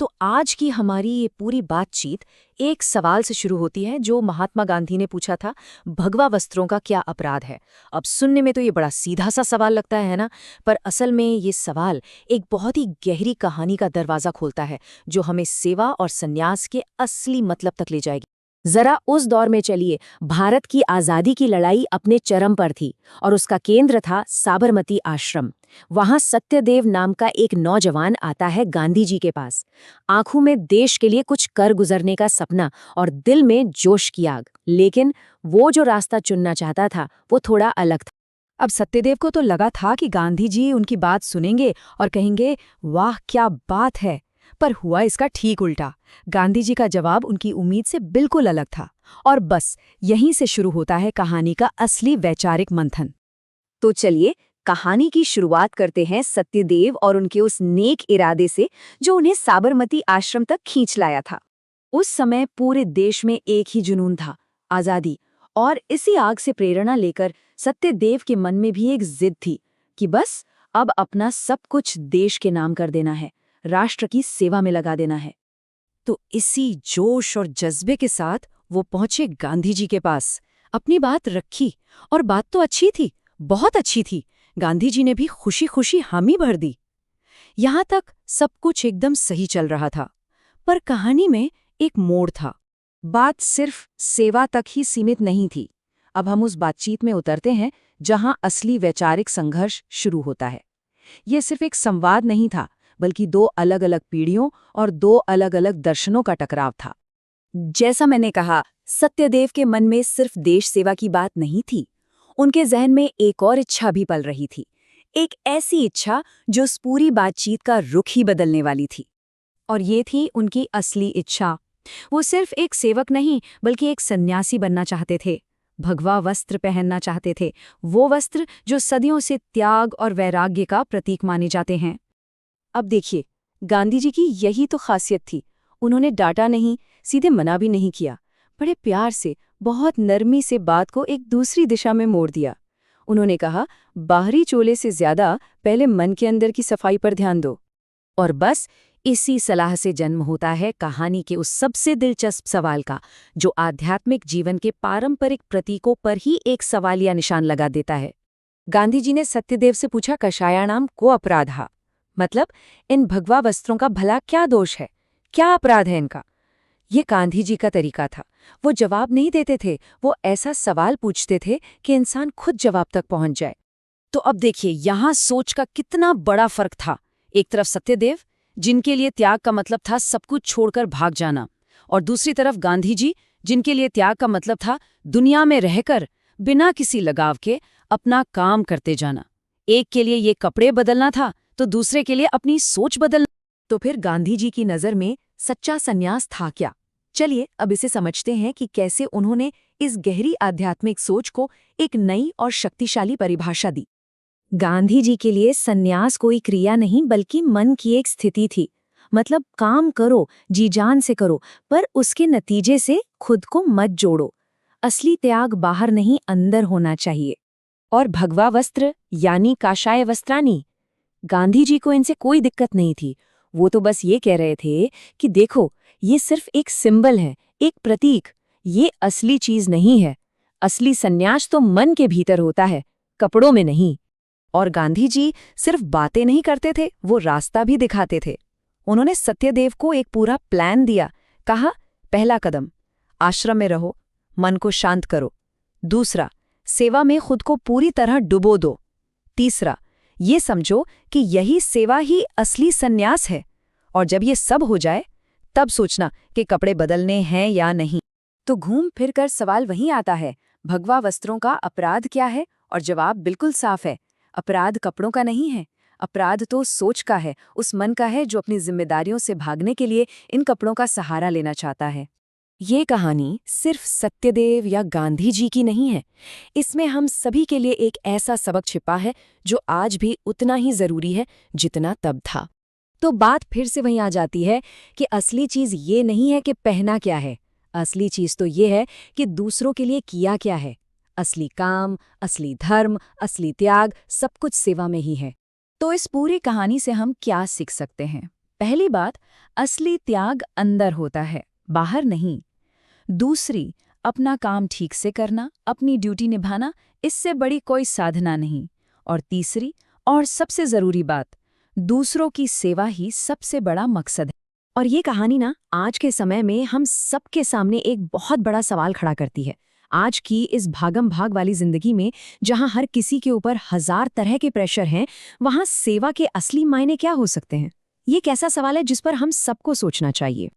तो आज की हमारी ये पूरी बातचीत एक सवाल से शुरू होती है जो महात्मा गांधी ने पूछा था, भगवा वस्त्रों का क्या अपराध है। अब सुनने में तो ये बड़ा सीधा सा सवाल लगता है ना, पर असल में ये सवाल एक बहुत ही गहरी कहानी का दरवाजा खोलता है जो हमें सेवा और संन्यास के असली मतलब तक ले जाएगी। जरा उस दौर में चलिए। भारत की आज़ादी की लड़ाई अपने चरम पर थी और उसका केंद्र था साबरमती आश्रम। वहां सत्यदेव नाम का एक नौजवान आता है गांधी जी के पास। आंखों में देश के लिए कुछ कर गुजरने का सपना और दिल में जोश की आग। लेकिन वो जो रास्ता चुनना चाहता था वो थोड़ा अलग था। अब सत्यदेव को तो लगा था कि गांधी जी उनकी बात सुनेंगे और कहेंगे, वाह क्या बात है। पर हुआ इसका ठीक उल्टा। गांधी जी का जवाब उनकी उम्मीद से बिल्कुल अलग था। और बस यहीं से शुरू होता है कहानी का असली वैचारिक मंथन। तो चलिए कहानी की शुरुआत करते हैं सत्यदेव और उनके उस नेक इरादे से जो उन्हें साबरमती आश्रम तक खींच लाया था। उस समय पूरे देश में एक ही जुनून था, आज़ादी। और इसी आग से प्रेरणा लेकर सत्यदेव के मन में भी एक जिद थी कि बस अब अपना सब कुछ देश के नाम कर देना है, राष्ट्र की सेवा में लगा देना है। तो इसी जोश और जज्बे के साथ वो पहुंचे गांधी जी के पास। अपनी बात रखी और बात तो अच्छी थी, बहुत अच्छी थी। गांधी जी ने भी खुशी खुशी हामी भर दी। यहां तक सब कुछ एकदम सही चल रहा था। पर कहानी में एक मोड़ था। बात सिर्फ सेवा तक ही सीमित नहीं थी। अब हम उस बातचीत में उतरते हैं जहां असली वैचारिक संघर्ष शुरू होता है। ये सिर्फ एक संवाद नहीं था, बल्कि दो अलग अलग पीढ़ियों और दो अलग अलग दर्शनों का टकराव था। जैसा मैंने कहा, सत्यदेव के मन में सिर्फ देश सेवा की बात नहीं थी। उनके जहन में एक और इच्छा भी पल रही थी, एक ऐसी इच्छा जो उस पूरी बातचीत का रुख ही बदलने वाली थी। और ये थी उनकी असली इच्छा। वो सिर्फ एक सेवक नहीं, बल्कि एक सन्यासी बनना चाहते थे। भगवा वस्त्र पहनना चाहते थे, वो वस्त्र जो सदियों से त्याग और वैराग्य का प्रतीक माने जाते हैं। अब देखिए, गांधी जी की यही तो खासियत थी। उन्होंने डांटा नहीं, सीधे मना भी नहीं किया। बड़े प्यार से, बहुत नरमी से बात को एक दूसरी दिशा में मोड़ दिया। उन्होंने कहा, बाहरी चोले से ज्यादा पहले मन के अंदर की सफाई पर ध्यान दो। और बस इसी सलाह से जन्म होता है कहानी के उस सबसे दिलचस्प सवाल का, जो आध्यात्मिक जीवन के पारंपरिक प्रतीकों पर ही एक सवालिया निशान लगा देता है। गांधी जी ने सत्यदेव से पूछा, कषायाणाम को अपराधा, मतलब इन भगवा वस्त्रों का भला क्या दोष है, क्या अपराध है इनका। ये गांधी जी का तरीका था। वो जवाब नहीं देते थे, वो ऐसा सवाल पूछते थे कि इंसान खुद जवाब तक पहुंच जाए। तो अब देखिए यहाँ सोच का कितना बड़ा फर्क था। एक तरफ सत्यदेव, जिनके लिए त्याग का मतलब था सब कुछ छोड़कर भाग जाना, और दूसरी तरफ गांधी जी, जिनके लिए त्याग का मतलब था दुनिया में रहकर बिना किसी लगाव के अपना काम करते जाना। एक के लिए ये कपड़े बदलना था तो दूसरे के लिए अपनी सोच बदलना। तो फिर गांधी जी की नज़र में सच्चा संन्यास था क्या? चलिए अब इसे समझते हैं कि कैसे उन्होंने इस गहरी आध्यात्मिक सोच को एक नई और शक्तिशाली परिभाषा दी। गांधी जी के लिए संन्यास कोई क्रिया नहीं, बल्कि मन की एक स्थिति थी। मतलब काम करो, जी जान से करो, पर उसके नतीजे से खुद को मत जोड़ो। असली त्याग बाहर नहीं, अंदर होना चाहिए। और भगवा वस्त्र यानी काषाय वस्त्रानी, गांधी जी को इनसे कोई दिक्कत नहीं थी। वो तो बस ये कह रहे थे कि देखो, ये सिर्फ एक सिंबल है, एक प्रतीक। ये असली चीज नहीं है। असली संन्यास तो मन के भीतर होता है, कपड़ों में नहीं। और गांधी जी सिर्फ बातें नहीं करते थे, वो रास्ता भी दिखाते थे। उन्होंने सत्यदेव को एक पूरा प्लान दिया। कहा, पहला कदम, आश्रम में रहो, मन को शांत करो। दूसरा, सेवा में खुद को पूरी तरह डुबो दो। तीसरा, ये समझो कि यही सेवा ही असली संन्यास है। और जब ये सब हो जाए, तब सोचना कि कपड़े बदलने हैं या नहीं। तो घूम फिर कर सवाल वहीं आता है, भगवा वस्त्रों का अपराध क्या है? और जवाब बिल्कुल साफ है, अपराध कपड़ों का नहीं है। अपराध तो सोच का है, उस मन का है जो अपनी जिम्मेदारियों से भागने के लिए इन कपड़ों का सहारा लेना चाहता है। ये कहानी सिर्फ सत्यदेव या गांधी जी की नहीं है। इसमें हम सभी के लिए एक ऐसा सबक छिपा है जो आज भी उतना ही जरूरी है जितना तब था। तो बात फिर से वहीं आ जाती है कि असली चीज ये नहीं है कि पहना क्या है, असली चीज तो ये है कि दूसरों के लिए किया क्या है। असली काम, असली धर्म, असली त्याग सब कुछ सेवा में ही है। तो इस पूरी कहानी से हम क्या सीख सकते हैं? पहली बात, असली त्याग अंदर होता है, बाहर नहीं। दूसरी, अपना काम ठीक से करना, अपनी ड्यूटी निभाना, इससे बड़ी कोई साधना नहीं। और तीसरी और सबसे जरूरी बात, दूसरों की सेवा ही सबसे बड़ा मकसद है। और ये कहानी ना आज के समय में हम सबके सामने एक बहुत बड़ा सवाल खड़ा करती है। आज की इस भागम भाग वाली जिंदगी में जहां हर किसी के ऊपर हजार तरह के प्रेशर हैं, वहां सेवा के असली मायने क्या हो सकते हैं? ये कैसा सवाल है जिस पर हम सबको सोचना चाहिए।